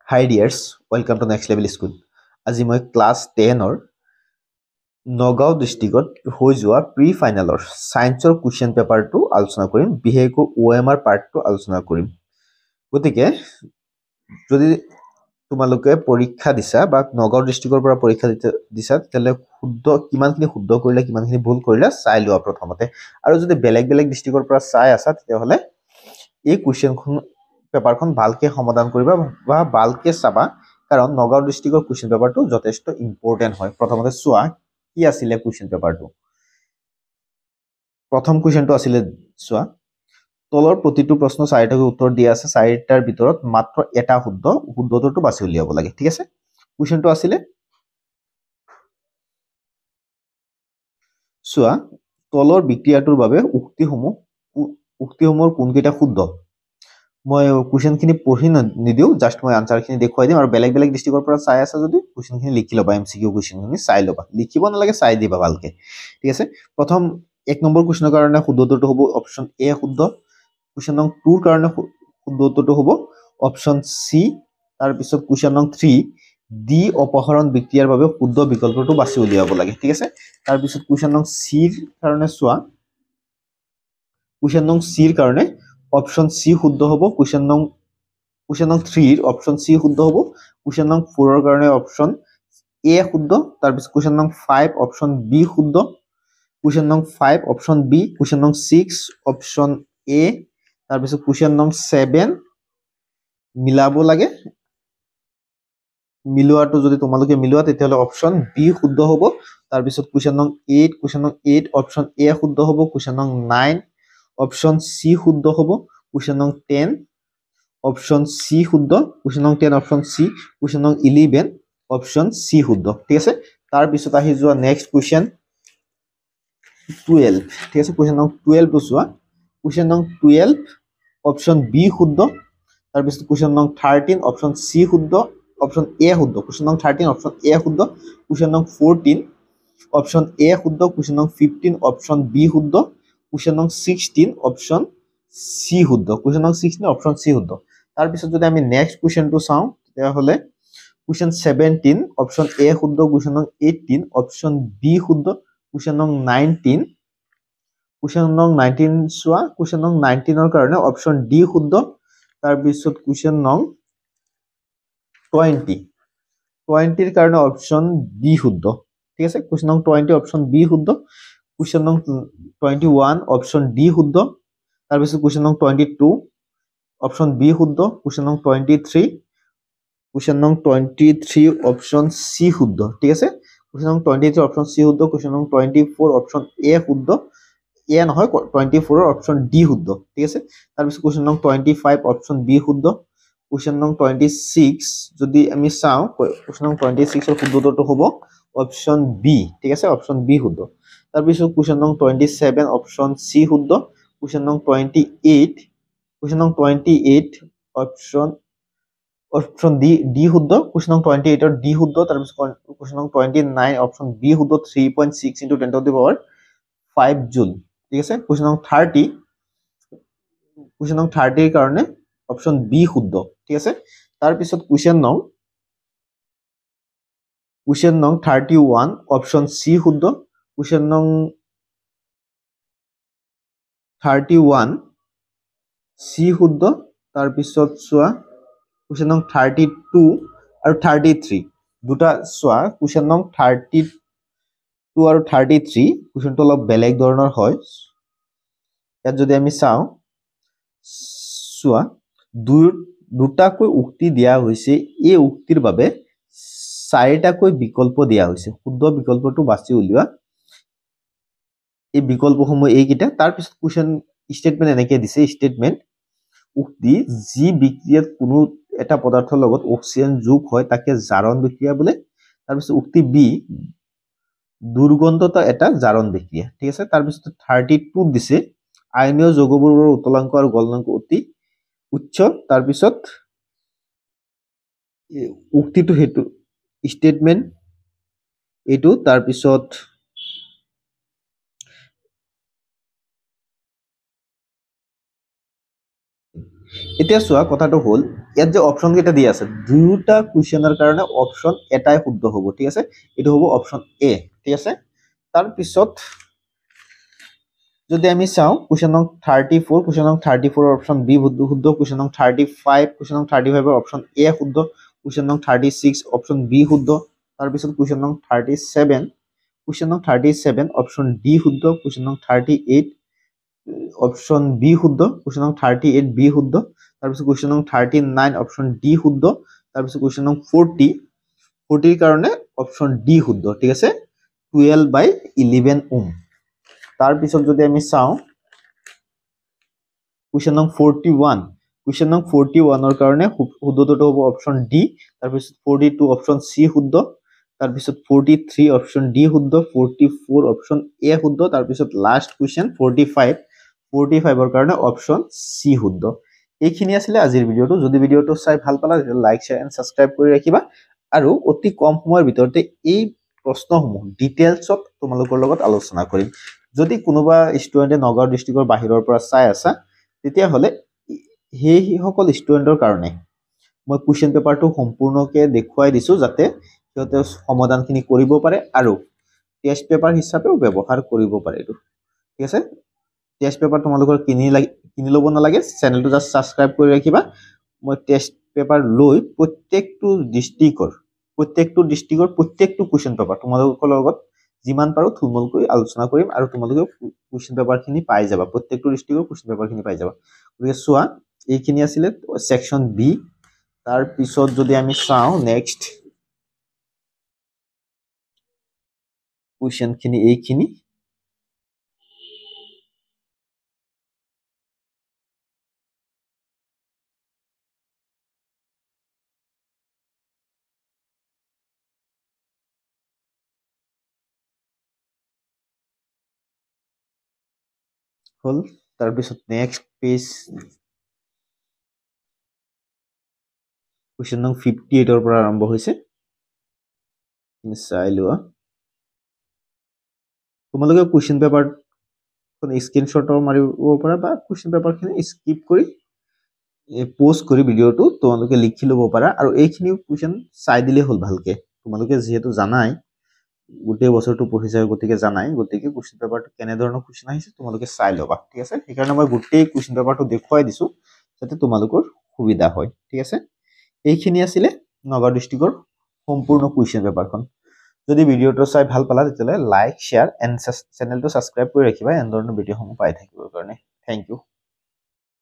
Hi dears, welcome to Next Level School. আজি মই class 10 Nagaon ডিষ্ট্ৰিক্টত হৈ যোৱা প্ৰি ফাইনেলৰ সায়েন্সৰ কুৱেশ্যন পেপাৰটো আলোচনা কৰিম, বিশেষকৈ OMR পাৰ্টটো আলোচনা কৰিম। গতিকে যদি তোমালোকে পৰীক্ষা দিছা বা নগাঁও ডিষ্ট্ৰিক্টৰ পৰা পৰীক্ষা দিছা তেতিয়াহ'লে কিমানখিনি শুদ্ধ কৰিলা কিমানখিনি ভুল কৰিলা চাই লোৱা প্ৰথমতে, আৰু যদি বেলেগ ডিষ্ট্ৰিক্টৰ পৰা চাই আছা তেতিয়াহ'লে এই কুৱেশ্যনখন পেপাৰখন ভালকে সমাধান কৰিবা বা ভালকে চাবা, কাৰণ নগাঁও ডিষ্ট্ৰিক্টৰ কুৱেশ্যন পেপাৰটো যথেষ্ট ইম্পৰ্টেন্ট হয়। প্ৰথমতে চোৱা কি আছিলে কুৱেশ্যন পেপাৰটো। প্ৰথম কুৱেশ্যনটো আছিলে চোৱা, তলৰ প্ৰতিটো প্ৰশ্ন 4টাকৈ উত্তৰ দিয়া আছে, 4টাৰ ভিতৰত মাত্ৰ এটা শুদ্ধটো বাছি উলিয়াব লাগে। ঠিক আছে, কুৱেশ্যনটো আছিলে চোৱা, তলৰ বিক্ৰিয়াটোৰ বাবে উক্তিসমূহৰ কোনকেইটা শুদ্ধ। মই কুৱেশ্যনখিনি পঢ়ি নিদিওঁ, জাষ্ট মই আনসাৰখিনি দেখুৱাই দিম, আৰু বেলেগ ডিষ্ট্ৰিক্টৰ পৰা চাই আছা যদি কুৱেশ্যনখিনি লিখি ল'বা, MCQ কুৱেশ্যনখিনি চাই ল'বা, লিখিব নালাগে চাই দিবা ভালকে। ঠিক আছে, প্ৰথম 1 নম্বৰ কুৱেশ্যনৰ কাৰণে শুদ্ধ উত্তৰটো হ'ব অপশ্যন এ শুদ্ধ। কুৱেশ্যন নং 2ৰ কাৰণে শুদ্ধ উত্তৰটো হ'ব অপশ্যন চি। তাৰপিছত কুৱেশ্যন নং 3 ডি অপহৰণ বিক্ৰিয়াৰ বাবে শুদ্ধ বিকল্পটো বাছি উলিয়াব লাগে। ঠিক আছে, তাৰপিছত কুৱেশ্যন নং চিৰ কাৰণে চোৱা, কুৱেশ্যন নং চিৰ কাৰণে অপশ্যন চি শুদ্ধ হ'ব। কুৱেশ্যন নং 3ৰ অপশ্যন চি শুদ্ধ হ'ব। কুৱেশ্যন নং 4ৰ কাৰণে অপশ্যন এ শুদ্ধ। তাৰপিছত কুৱেশ্যন নং 5 অপশ্যন বি শুদ্ধ। কুৱেশ্যন নং 5 অপশ্যন বি। কুৱেশ্যন নং 6 অপশ্যন এ। তাৰপিছত কুৱেশ্যন নং 7 মিলাব লাগে, মিলোৱাটো যদি তোমালোকে মিলোৱা তেতিয়াহ'লে অপশ্যন বি শুদ্ধ হ'ব। তাৰপিছত কুৱেশ্যন নং 8 অপশ্যন এ শুদ্ধ হ'ব। কুৱেশ্যন নং 9 অপশ্যন চি শুদ্ধ হ'ব। কুৱেশ্যন নং 10 অপশ্যন চি শুদ্ধ। কুৱেশ্যন নং 10 অপশ্যন চি। কুৱেশ্যন নং 11 অপশ্যন চি শুদ্ধ। ঠিক আছে, তাৰপিছত আহি যোৱা নেক্সট কুৱেশ্যন 12। ঠিক আছে, কুৱেশ্যন নং 12টো চোৱা, কুৱেশ্যন নং 12 অপশ্যন বি শুদ্ধ। তাৰপিছত কুৱেশ্যন নং 13 অপশ্যন চি শুদ্ধ, অপশ্যন এ শুদ্ধ। কুৱেশ্যন নং 13 অপশ্যন এ শুদ্ধ। কুৱেশ্যন নং 14 অপশ্যন এ শুদ্ধ। কুৱেশ্যন নং 15 অপশ্যন বি শুদ্ধ। কুৱেশ্যন নং 16 অপশ্যন চি শুদ্ধ। কুৱেশ্যন নং 16 অপশ্যন চি শুদ্ধ। তাৰপিছত যদি আমি নেক্সট কুৱেশ্যনটো চাওঁ তেতিয়াহ'লে কুৱেশ্যন 17 অপশ্যন এ শুদ্ধ। কুৱেশ্যন নং 18 অপশ্যন বি শুদ্ধ। কুৱেশ্যন নং 19 চোৱা, কুৱেশ্যন নং 19ৰ কাৰণে অপশ্যন ডি শুদ্ধ। তাৰপিছত কুৱেশ্যন নং 20ৰ কাৰণে অপশ্যন বি শুদ্ধ। ঠিক আছে, কুৱেশ্যন নং 20 অপশ্যন বি শুদ্ধ। কুৱেশ্যন নং 21 অপশ্যন ডি শুদ্ধ। তাৰপিছত কুৱেশ্যন নং 22 অপশ্যন বি শুদ্ধ। কুৱেশ্যন নং 23 অপশ্যন চি শুদ্ধ। ঠিক আছে, কুৱেশ্যন নং 23 অপশ্যন চি শুদ্ধ। কুৱেশ্যন নং 24 অপশ্যন এ শুদ্ধ, এ নহয় 24ৰ অপশ্যন ডি শুদ্ধ। ঠিক আছে, তাৰপিছত কুৱেশ্যন নং 25 অপশ্যন বি শুদ্ধ। কুৱেশ্যন নং 26 যদি আমি চাওঁ, কুৱেশ্যন নং 26ৰ শুদ্ধ উত্তৰটো হ'ব অপশ্যন বি। ঠিক আছে, অপশ্যন বি শুদ্ধ। তাৰপিছত কুৱেশ্যন নং 27 অপশ্যন চি শুদ্ধ। কুৱেশ্যন নং 28 অপশ্যন ডি শুদ্ধ। কুৱেশ্যন নং 28ৰ ডি শুদ্ধ। তাৰপিছত কুৱেশ্যন নং 29 অপশ্যন বি শুদ্ধ, 3.6 × 10⁵ জুল। ঠিক আছে, কুৱেশ্যন নং 30ৰ কাৰণে অপশ্যন বি শুদ্ধ। ঠিক আছে, তাৰপিছত কুৱেশ্যন নং 31 অপশ্যন চি শুদ্ধ। কুৱেশ্যন নং 31 চি শুদ্ধ। তাৰপিছত চোৱা, কুৱেশ্যন নং 32 আৰু 33 দুটা চোৱা, কুৱেশ্যন নং 32 আৰু 33 কুৱেশ্যনটো অলপ বেলেগ ধৰণৰ হয়। ইয়াত যদি আমি চাওঁ, চোৱা, দুটাকৈ উক্তি দিয়া হৈছে, এই উক্তিৰ বাবে 4টাকৈ বিকল্প দিয়া হৈছে, শুদ্ধ বিকল্পটো বাছি উলিওৱা। এই বিকল্পসমূহ এইকেইটা। তাৰপিছত কুৱেশ্যন ষ্টেটমেন্ট এনেকে দিছে, ষ্টেটমেন্ট উক্তি, যি বিক্ৰিয়াত কোনো এটা পদাৰ্থৰ লগত অক্সিজেন যোগ হয় তাকে জাৰণ বিক্ৰিয়া বোলে। তাৰপিছত উক্তি বি, দুৰ্গন্ধতা এটা জাৰণ বিক্ৰিয়া। ঠিক আছে, তাৰপিছত 32 দিছে, আইনীয় যৌগবোৰৰ উতলাংক আৰু গলনাংক অতি উচ্চ। তাৰপিছত উক্তিটো সেইটো ষ্টেটমেন্ট এইটো। তাৰপিছত এতিয়া চোৱা, কথাটো হ'ল ইয়াত যে অপশন কেইটা দিয়া আছে দুটা কুৱেশ্যনৰ কাৰণে অপশন এটাই শুদ্ধ হ'ব ঠিক আছে এটো হ'ব অপশন এ ঠিক আছে তাৰ পিছত যদি আমি চাও কুৱেশ্যন নং 34 কুৱেশ্যন নং 34 এৰ অপশন বি শুদ্ধ কুৱেশ্যন নং 35 কুৱেশ্যন নং 35 এৰ অপশন এ শুদ্ধ কুৱেশ্যন নং 36 অপশন বি শুদ্ধ তাৰ পিছত কুৱেশ্যন নং 37 কুৱেশ্যন নং 37 অপশন ডি শুদ্ধ কুৱেশ্যন নং 38 অপশন বি শুদ্ধ কুৱেশ্যন নং 38 বি শুদ্ধ তাৰ পিছত কুৱেশ্যন নং 39 অপশন ডি শুদ্ধ তাৰ পিছত কুৱেশ্যন নং 40 40 এৰ কাৰণে অপশন ডি শুদ্ধ ঠিক আছে 12/11 ওম তাৰ পিছত যদি আমি চাও কুৱেশ্যন নং 41 কুৱেশ্যন নং 41 এৰ কাৰণে শুদ্ধটো হ'ব অপশন ডি তাৰ পিছত 42 অপশন সি শুদ্ধ তাৰ পিছত 43 অপশন ডি শুদ্ধ 44 অপশন এ শুদ্ধ তাৰ পিছত লাস্ট কুৱেশ্যন 45 এৰ কাৰণে অপশন সি শুদ্ধ এইখিনি আছিল আজিৰ ভিডিওটো যদি ভিডিওটো চাই ভাল পালা লাইক শেয়াৰ এন্ড সাবস্ক্ৰাইব কৰি ৰাখিবা আৰু অতি কম সময়ৰ ভিতৰতে এই প্ৰশ্নসমূহ ডিটেইলছত তোমালোকৰ লগত আলোচনা কৰিম যদি কোনোবা ষ্টুডেন্টে নগাঁও ডিস্ট্ৰিক্টৰ বাহিৰৰ পৰা চাই আছা তেতিয়া হলে সেই সকল ষ্টুডেন্টৰ কাৰণে মই কুৱেশ্যন পেপাৰটো সম্পূৰ্ণকৈ দেখুৱাই দিছো যাতে সিহঁতে সমাধানখিনি কৰিব পাৰে আৰু টেষ্ট পেপাৰ হিচাপেও ব্যৱহাৰ কৰিব পাৰে এইটো ঠিক আছে টেষ্ট পেপাৰ তোমালোকৰ কিনি লব নালাগে চেনেলটো জাস্ট সাবস্ক্ৰাইব কৰি ৰাখিবা মই টেষ্ট পেপাৰ লৈ প্ৰত্যেকটো ডিস্ট্ৰিক্টৰ প্ৰত্যেকটো কুৱেশ্যন পেপাৰ তোমালোকৰ লগত যিমান পাৰো থুলমূলকৈ আলোচনা কৰিম আৰু তোমালোকে কুৱেশ্যন পেপাৰখিনি পাই যাবা প্ৰত্যেকটো ডিস্ট্ৰিক্টৰ কুৱেশ্যন পেপাৰখিনি পাই যাবা গতিকে চোৱা এইখিনি আছিল সেকশন বি তাৰ পিছত যদি আমি চাও নেক্সট কুৱেশ্যনখিনি এইখিনি হল তাৰ পিছত নেক্সট পেজ কুৱেশ্যন নং 58 এৰ পৰা আৰম্ভ হৈছে চাই লোৱা তোমালোকে কুৱেশ্যন পেপাৰ স্ক্ৰীনশ্বট মাৰিব পাৰা বা কুৱেশ্যন পেপাৰখিনি স্কিপ কৰি পোষ্ট কৰি ভিডিওটো তোমালোকে লিখি লব পাৰা আৰু এইখিনি কুৱেশ্যন চাই দিলে হল ভালকে তোমালোকে যেহেতু জানাই গোটেই বছৰটো পঢ়িছা গতিকে জানাই গতিকে কুৱেশ্যন পেপাৰটো কেনে ধৰণৰ কুৱেশ্যন আহিছে তোমালোকে চাই লবা ঠিক আছে সেইকাৰণে মই গোটেই কুৱেশ্যন পেপাৰটো দেখুৱাই দিছো যাতে তোমালোকৰ সুবিধা হয় ঠিক আছে এইখিনি আছিল নগাঁও ডিস্ট্ৰিক্টৰ সম্পূৰ্ণ কুৱেশ্যন পেপাৰখন যদি ভিডিওটো চাই ভাল পালা তেতিয়ালে লাইক শেয়াৰ এন্ড চেনেলটো সাবস্ক্ৰাইব কৰি ৰাখিবা এন ধৰণৰ ভিডিওসমূহ পাই থাকিবৰ কাৰণে থ্যাংক ইউ